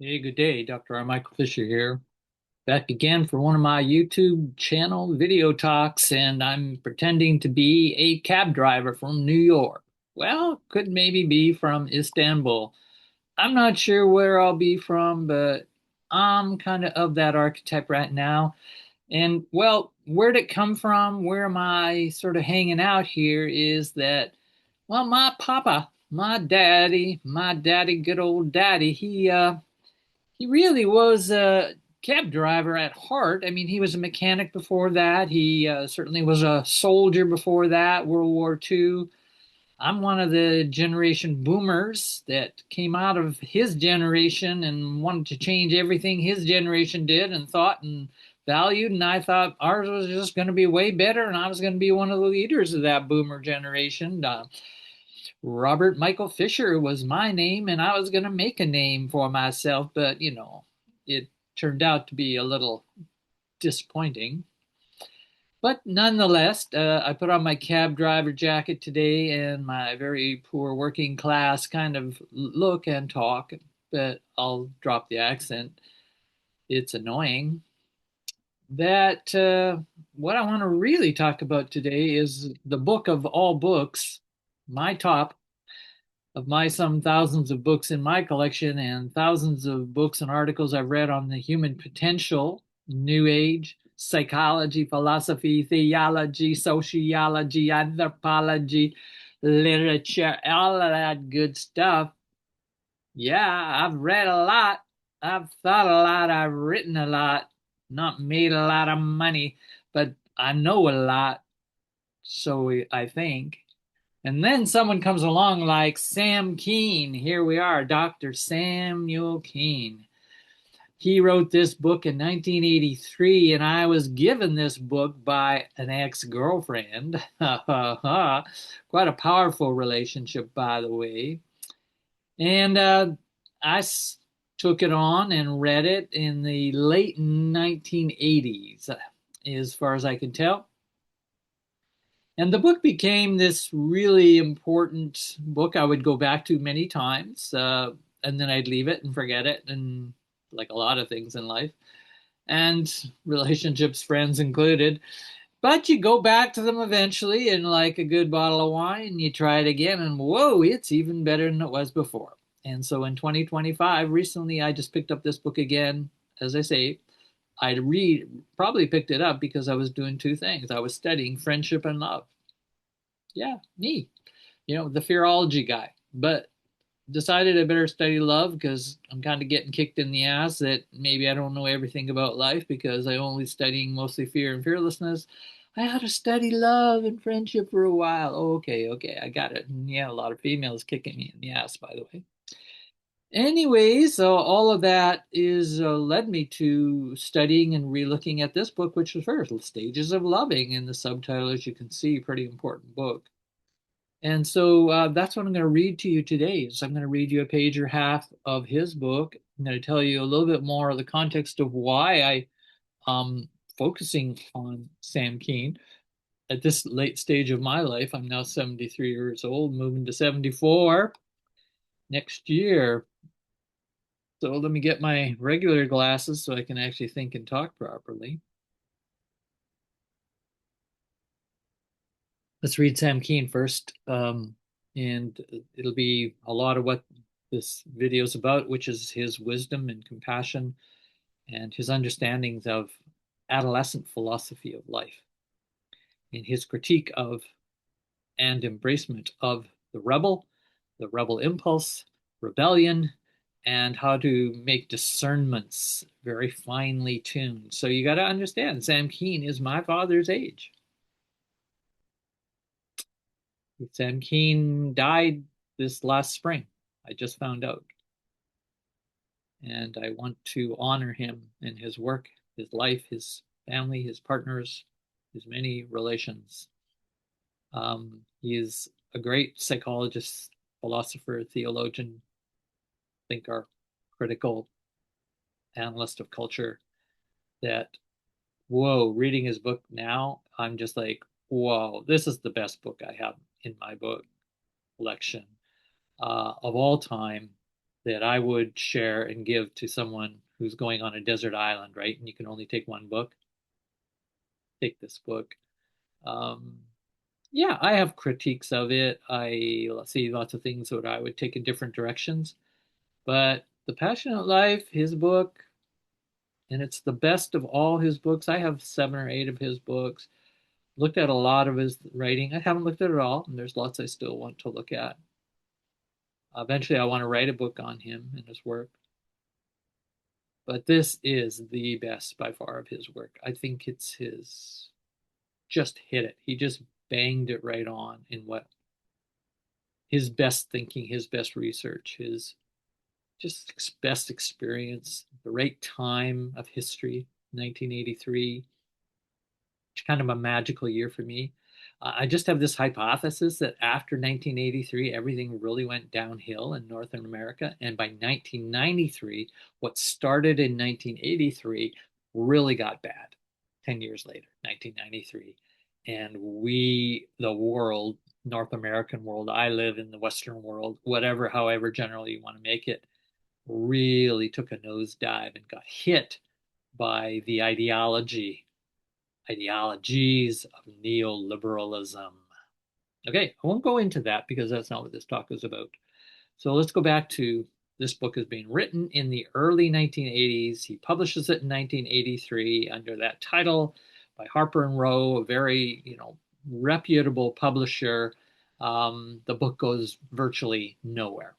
Hey, good day. Dr. R. Michael Fisher here. Back again for one of my YouTube channel video talks, and I'm pretending to be a cab driver from New York. Well, could maybe be from Istanbul. I'm not sure where I'll be from, but I'm kind of that archetype right now. And well, where'd it come from? Where am I sort of hanging out here is that, well, my papa, my daddy, good old daddy, he really was a cab driver at heart. I mean, he was a mechanic before that. He certainly was a soldier before that, World War II. I'm one of the generation boomers that came out of his generation and wanted to change everything his generation did and thought and valued. And I thought ours was just going to be way better, and I was going to be one of the leaders of that boomer generation. Robert Michael Fisher was my name, and I was going to make a name for myself, but it turned out to be a little disappointing. But nonetheless, I put on my cab driver jacket today and my very poor working class kind of look and talk, but I'll drop the accent. It's annoying. That what I want to really talk about today is the book of all books, my top of my some thousands of books in my collection and thousands of books and articles I've read on the human potential, New Age, psychology, philosophy, theology, sociology, anthropology, literature, all of that good stuff. Yeah, I've read a lot. I've thought a lot. I've written a lot. Not made a lot of money, but I know a lot. So I think. And then someone comes along like Sam Keen. Here we are, Dr. Samuel Keen. He wrote this book in 1983, and I was given this book by an ex-girlfriend. Quite a powerful relationship, by the way. And I took it on and read it in the late 1980s, as far as I can tell. And the book became this really important book I would go back to many times, and then I'd leave it and forget it, and like a lot of things in life, and relationships, friends included. But you go back to them eventually, and like a good bottle of wine, you try it again, and whoa, it's even better than it was before. And so in 2025, recently, I just picked up this book again. As I say, I read probably picked it up because I was doing two things. I was studying friendship and love. Yeah, me, the fearology guy. But decided I better study love because I'm kind of getting kicked in the ass that maybe I don't know everything about life because I only studying mostly fear and fearlessness. I had to study love and friendship for a while. Oh, okay, I got it. And yeah, a lot of females kicking me in the ass, by the way. Anyways, so all of that is led me to studying and relooking at this book, which was first Stages of Loving, and the subtitle, as you can see, pretty important book. And so that's what I'm going to read to you today. So I'm going to read you a page or half of his book. I'm going to tell you a little bit more of the context of why I focusing on Sam Keen at this late stage of my life. I'm now 73 years old, moving to 74 next year. So let me get my regular glasses so I can actually think and talk properly. Let's read Sam Keen first. And it'll be a lot of what this video is about, which is his wisdom and compassion and his understandings of adolescent philosophy of life in his critique of and embracement of the rebel impulse, rebellion, and how to make discernments very finely tuned. So you got to understand, Sam Keen is my father's age. Sam Keen died this last spring. I just found out. And I want to honor him and his work, his life, his family, his partners, his many relations. He is a great psychologist, philosopher, theologian, thinker, critical analyst of culture. That, whoa, reading his book now, I'm just like, whoa, this is the best book I have in my book collection of all time. that I would share and give to someone who's going on a desert island, right? And you can only take one book. Take this book. Um, yeah, I have critiques of it. I see lots of things that I would take in different directions. But The Passionate Life, his book, and it's the best of all his books. I have 7 or 8 of his books. Looked at a lot of his writing. I haven't looked at it all, and there's lots I still want to look at. Eventually, I want to write a book on him and his work. But this is the best by far of his work. I think it's his, just hit it. He just banged it right on in what his best thinking, his best research, his just best experience, the right time of history, 1983. Kind of a magical year for me. I just have this hypothesis that after 1983, everything really went downhill in North America. And by 1993, what started in 1983 really got bad 10 years later, 1993. And we, the world, North American world, I live in the Western world, whatever, however general you want to make it, really took a nosedive and got hit by the ideologies of neoliberalism. Okay, I won't go into that because that's not what this talk is about. So let's go back to this book is being written in the early 1980s. He publishes it in 1983 under that title by Harper and Row, a very, reputable publisher. The book goes virtually nowhere.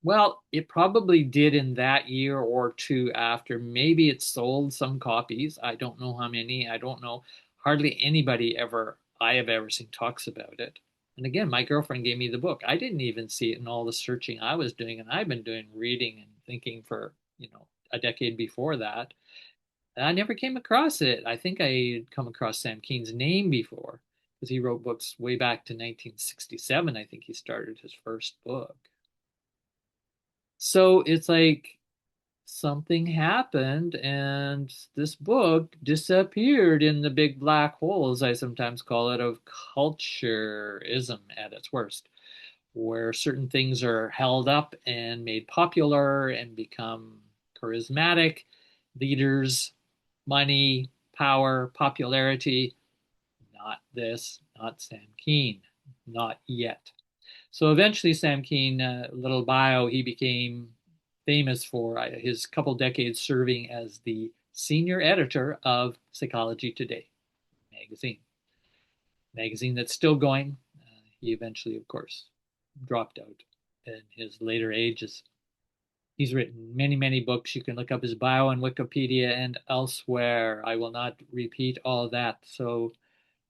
Well, it probably did in that year or two after. Maybe it sold some copies. I don't know how many. I don't know. Hardly anybody I have ever seen talks about it. And again, my girlfriend gave me the book. I didn't even see it in all the searching I was doing, and I've been doing reading and thinking for, a decade before that. And I never came across it. I think I had come across Sam Keene's name before because he wrote books way back to 1967. I think he started his first book. So it's like something happened and this book disappeared in the big black hole, as I sometimes call it, of cultureism at its worst, where certain things are held up and made popular and become charismatic. Leaders, money, power, popularity. Not this, not Sam Keene, not yet. So eventually, Sam Keene, little bio, he became famous for his couple decades serving as the senior editor of Psychology Today magazine that's still going. He eventually, of course, dropped out in his later ages. He's written many, many books. You can look up his bio on Wikipedia and elsewhere. I will not repeat all that. So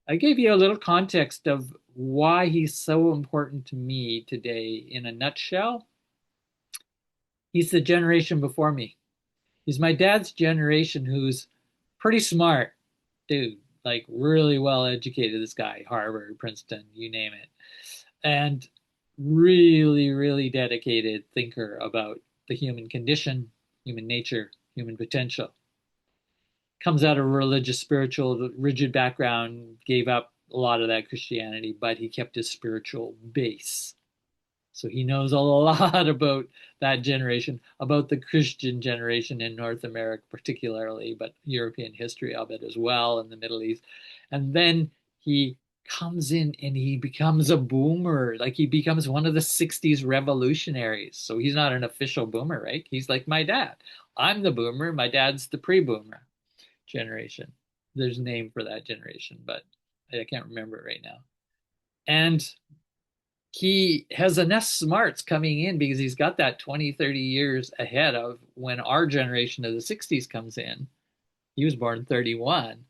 I gave you a little context of why he's so important to me today in a nutshell. He's the generation before me. He's my dad's generation who's pretty smart dude, like really well educated, this guy, Harvard, Princeton, you name it. And really, really dedicated thinker about the human condition, human nature, human potential. Comes out of a religious, spiritual, rigid background, gave up a lot of that Christianity, but he kept his spiritual base. So he knows a lot about that generation, about the Christian generation in North America, particularly, but European history of it as well, in the Middle East. And then he comes in and he becomes a boomer. Like he becomes one of the 60s revolutionaries. So he's not an official boomer, right? He's like my dad. I'm the boomer. My dad's the pre-boomer generation. There's a name for that generation, but I can't remember it right now. And he has enough smarts coming in because he's got that 20, 30 years ahead of when our generation of the 60s comes in. He was born 31.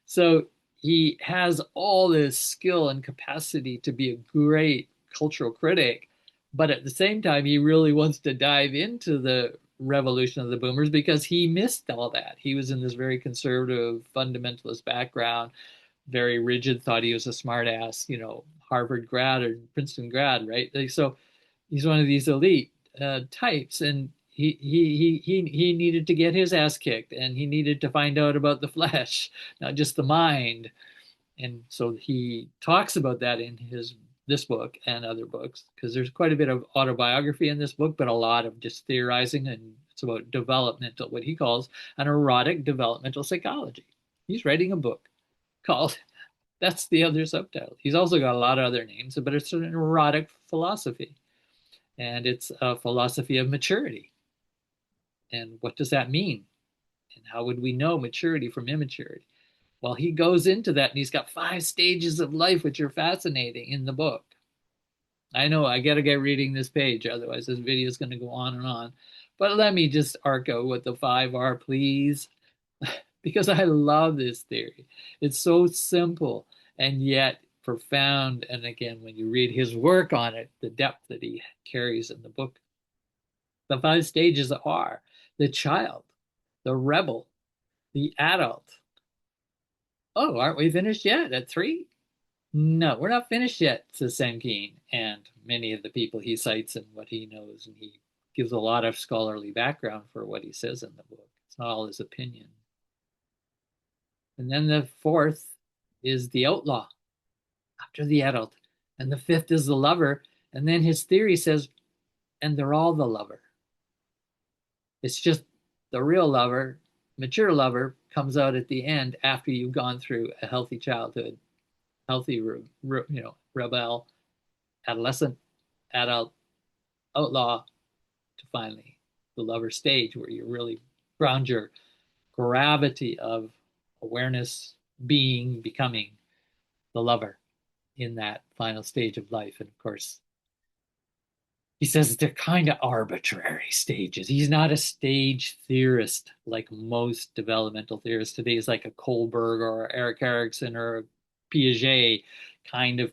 So he has all this skill and capacity to be a great cultural critic. But at the same time, he really wants to dive into the revolution of the boomers because he missed all that. He was in this very conservative, fundamentalist background, very rigid, thought he was a smartass, Harvard grad or Princeton grad, right? So he's one of these elite types, and he needed to get his ass kicked, and he needed to find out about the flesh, not just the mind. And so he talks about that in his this book and other books, because there's quite a bit of autobiography in this book, but a lot of just theorizing, and it's about developmental, what he calls an erotic developmental psychology. He's writing a book called, that's the other subtitle. He's also got a lot of other names, but it's an erotic philosophy. And it's a philosophy of maturity. And what does that mean? And how would we know maturity from immaturity? Well, he goes into that, and he's got 5 stages of life, which are fascinating in the book. I know I got to get reading this page, otherwise this video is going to go on and on. But let me just arc out what the 5 are, please, because I love this theory. It's so simple and yet profound. And again, when you read his work on it, the depth that he carries in the book, the 5 stages are the child, the rebel, the adult. Oh, aren't we finished yet at 3? No, we're not finished yet, says Sam Keen, and many of the people he cites and what he knows, and he gives a lot of scholarly background for what he says in the book. It's not all his opinion. And then the 4th is the outlaw after the adult, and the 5th is the lover, and then his theory says, and they're all the lover. It's just the real lover, mature lover, comes out at the end after you've gone through a healthy childhood, healthy, rebel, adolescent, adult, outlaw, to finally the lover stage where you really ground your gravity of awareness, being, becoming the lover in that final stage of life. And of course, he says they're kind of arbitrary stages. He's not a stage theorist like most developmental theorists today. He's like a Kohlberg or Eric Erikson or Piaget kind of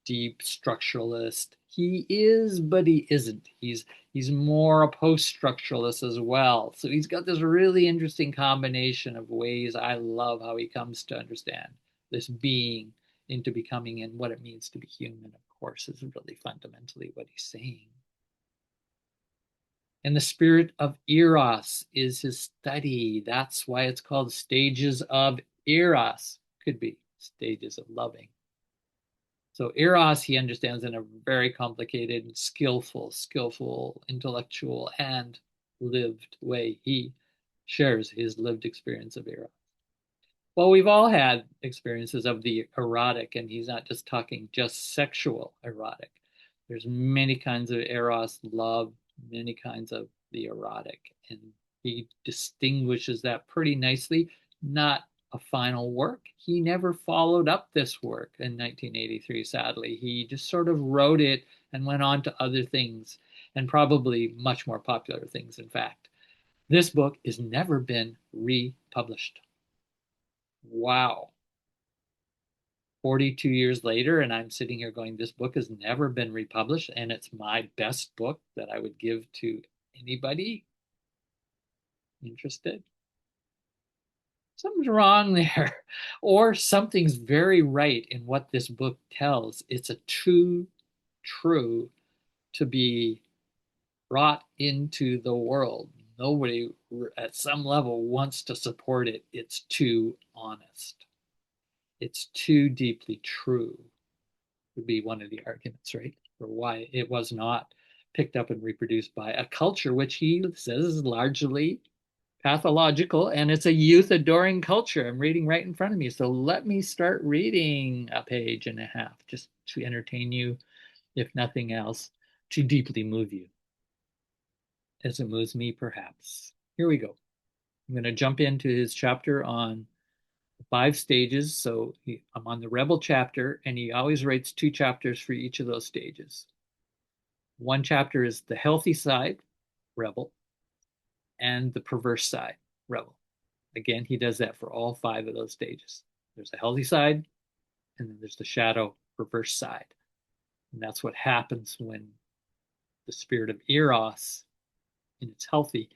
deep structuralist. He is, but he isn't. He's more a post-structuralist as well. So he's got this really interesting combination of ways. I love how he comes to understand this being into becoming and what it means to be human, of course, is really fundamentally what he's saying. And the spirit of eros is his study. That's why it's called stages of eros. Could be stages of loving. So eros, he understands in a very complicated, skillful, intellectual, and lived way. He shares his lived experience of eros. Well, we've all had experiences of the erotic, and he's not just talking just sexual erotic. There's many kinds of eros, love, many kinds of the erotic, and he distinguishes that pretty nicely. Not a final work. He never followed up this work in 1983, sadly. He just sort of wrote it and went on to other things, and probably much more popular things, in fact. This book has never been republished. Wow. 42 years later, and I'm sitting here going, this book has never been republished, and it's my best book that I would give to anybody interested. Something's wrong there, or something's very right in what this book tells. It's a too true to be brought into the world. Nobody at some level wants to support it. It's too honest. It's too deeply true, would be one of the arguments, right? For why it was not picked up and reproduced by a culture, which he says is largely pathological, and it's a youth adoring culture. I'm reading right in front of me. So let me start reading a page and a half just to entertain you, if nothing else, to deeply move you, as it moves me, perhaps. Here we go. I'm going to jump into his chapter on 5 stages. So I'm on the rebel chapter, and he always writes 2 chapters for each of those stages. One chapter is the healthy side, rebel, and the perverse side, rebel. Again, he does that for all 5 of those stages. There's a healthy side, and then there's the shadow perverse side. And that's what happens when the spirit of eros, in its healthy,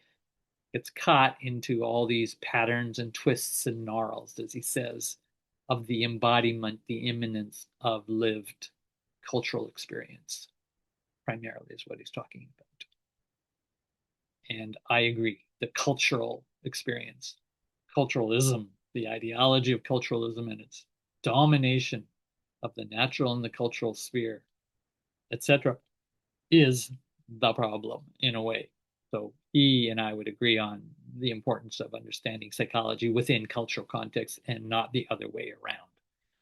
gets caught into all these patterns and twists and gnarls, as he says, of the embodiment, the immanence of lived cultural experience, primarily is what he's talking about. And I agree, the cultural experience, culturalism, the ideology of culturalism and its domination of the natural and the cultural sphere, etc., is the problem in a way. So he and I would agree on the importance of understanding psychology within cultural context and not the other way around.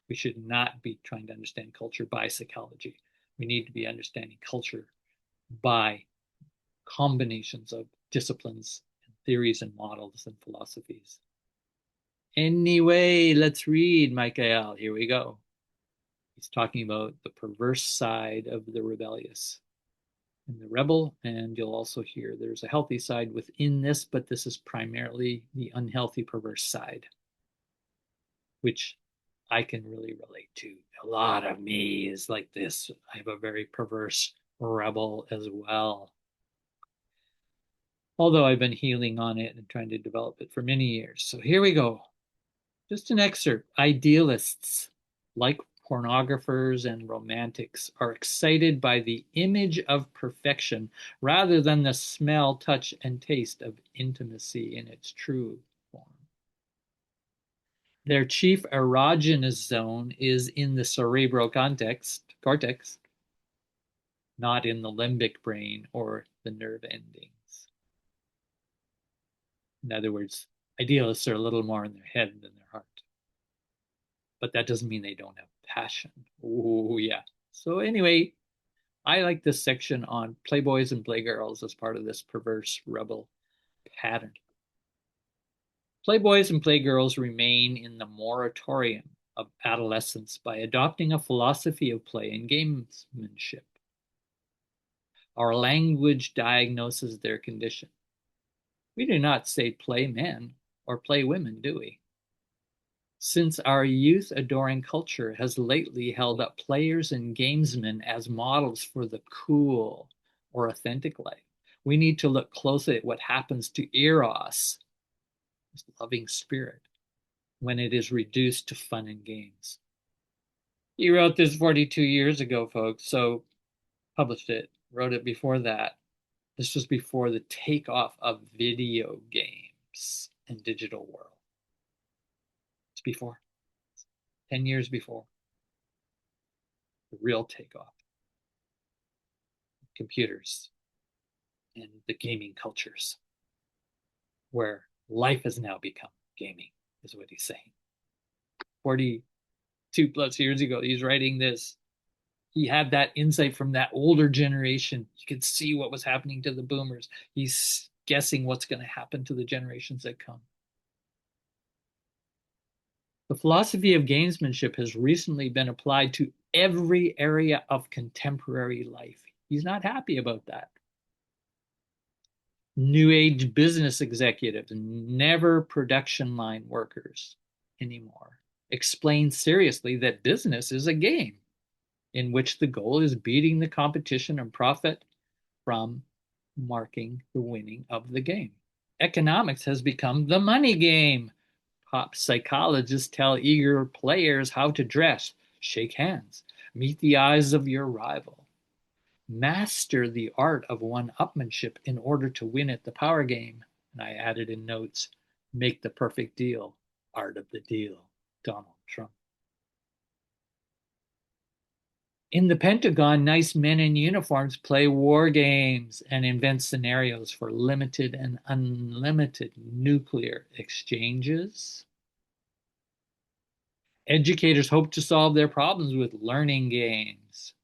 We should not be trying to understand culture by psychology. We need to be understanding culture by combinations of disciplines and theories and models and philosophies. Anyway, let's read Michael. Here we go. He's talking about the perverse side of the rebellious and the rebel, and you'll also hear there's a healthy side within this, but this is primarily the unhealthy, perverse side, which I can really relate to. A lot of me is like this. I have a very perverse rebel as well. Although I've been healing on it and trying to develop it for many years. So here we go. Just an excerpt. Idealists, like pornographers and romantics, are excited by the image of perfection rather than the smell, touch, and taste of intimacy in its true form. Their chief erogenous zone is in the cerebral cortex, not in the limbic brain or the nerve endings. In other words, idealists are a little more in their head than their heart. But that doesn't mean they don't have passion. Oh, yeah. So anyway, I like this section on Playboys and Playgirls as part of this perverse rebel pattern. Playboys and Playgirls remain in the moratorium of adolescence by adopting a philosophy of play and gamesmanship. Our language diagnoses their condition. We do not say play men or play women, do we? Since our youth-adoring culture has lately held up players and gamesmen as models for the cool or authentic life, we need to look closely at what happens to eros, this loving spirit, when it is reduced to fun and games. He wrote this 42 years ago, folks, so published it, wrote it before that. This was before the takeoff of video games and digital world. It's before. 10 years before the real takeoff. Computers and the gaming cultures, where life has now become gaming, is what he's saying. 42 plus years ago, he's writing this. He had that insight from that older generation. You could see what was happening to the boomers. He's guessing what's going to happen to the generations that come. The philosophy of gamesmanship has recently been applied to every area of contemporary life. He's not happy about that. New age business executives, never production line workers anymore, explain seriously that business is a game in which the goal is beating the competition and profit from marking the winning of the game. Economics has become the money game. Pop psychologists tell eager players how to dress, shake hands, meet the eyes of your rival. Master the art of one-upmanship in order to win at the power game. And I added in notes, make the perfect deal, art of the deal, Donald Trump. In the Pentagon, nice men in uniforms play war games and invent scenarios for limited and unlimited nuclear exchanges. Educators hope to solve their problems with learning games.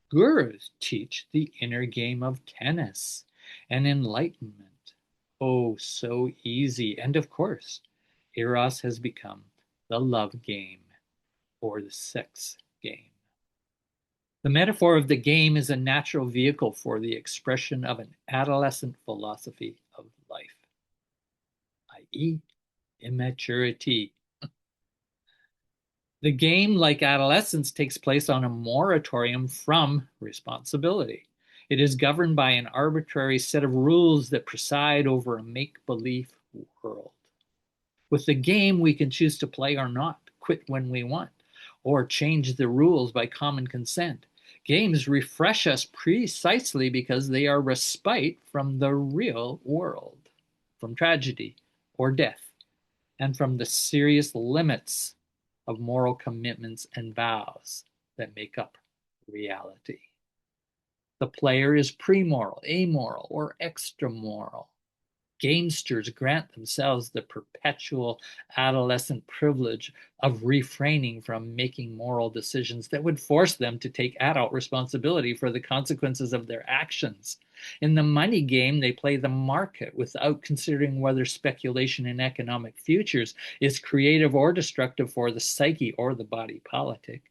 Gurus teach the inner game of tennis and enlightenment. Oh, so easy. And of course, eros has become the love game or the sex game. The metaphor of the game is a natural vehicle for the expression of an adolescent philosophy of life, i.e., immaturity. The game, like adolescence, takes place on a moratorium from responsibility. It is governed by an arbitrary set of rules that preside over a make-believe world. With the game, we can choose to play or not, quit when we want, or change the rules by common consent. Games refresh us precisely because they are respite from the real world, from tragedy or death, and from the serious limits of moral commitments and vows. that make up reality. The player is premoral, amoral, or extramoral. Gamesters grant themselves the perpetual adolescent privilege of refraining from making moral decisions that would force them to take adult responsibility for the consequences of their actions. In the money game, they play the market without considering whether speculation in economic futures is creative or destructive for the psyche or the body politic.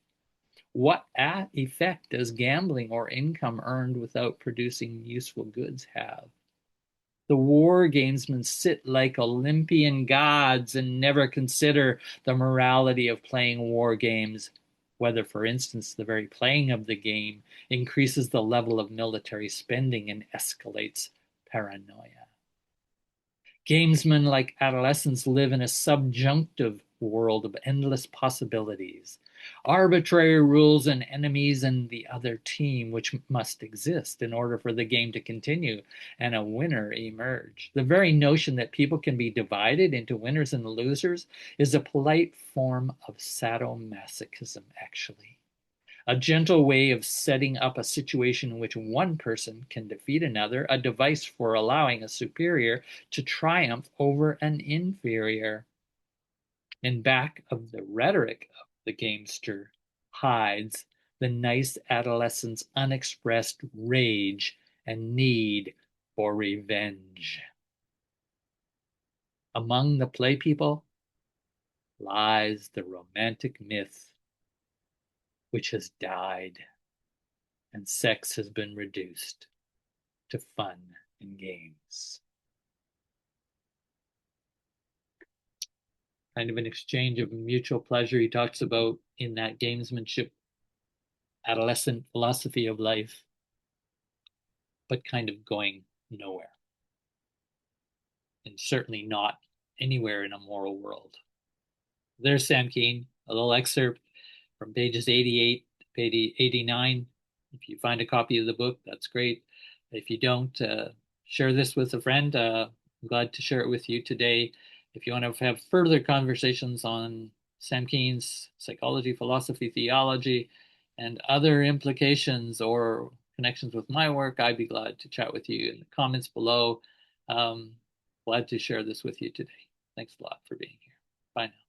What effect does gambling or income earned without producing useful goods have? The war gamesmen sit like Olympian gods and never consider the morality of playing war games, whether, for instance, the very playing of the game increases the level of military spending and escalates paranoia. Gamesmen, like adolescents, live in a subjunctive world of endless possibilities, arbitrary rules and enemies and the other team, which must exist in order for the game to continue and a winner emerge. The very notion that people can be divided into winners and losers is a polite form of sadomasochism, actually. A gentle way of setting up a situation in which one person can defeat another, a device for allowing a superior to triumph over an inferior. In back of the rhetoric of the gamester hides the nice adolescent's unexpressed rage and need for revenge. Among the play people lies the romantic myth which has died, and sex has been reduced to fun and games. Kind of an exchange of mutual pleasure he talks about in that gamesmanship, adolescent philosophy of life, but kind of going nowhere. And certainly not anywhere in a moral world. There's Sam Keen, a little excerpt from pages 88 to page 89. If you find a copy of the book, that's great. If you don't, share this with a friend. I'm glad to share it with you today. If you want to have further conversations on Sam Keen's psychology, philosophy, theology, and other implications or connections with my work, I'd be glad to chat with you in the comments below. Glad to share this with you today. Thanks a lot for being here. Bye now.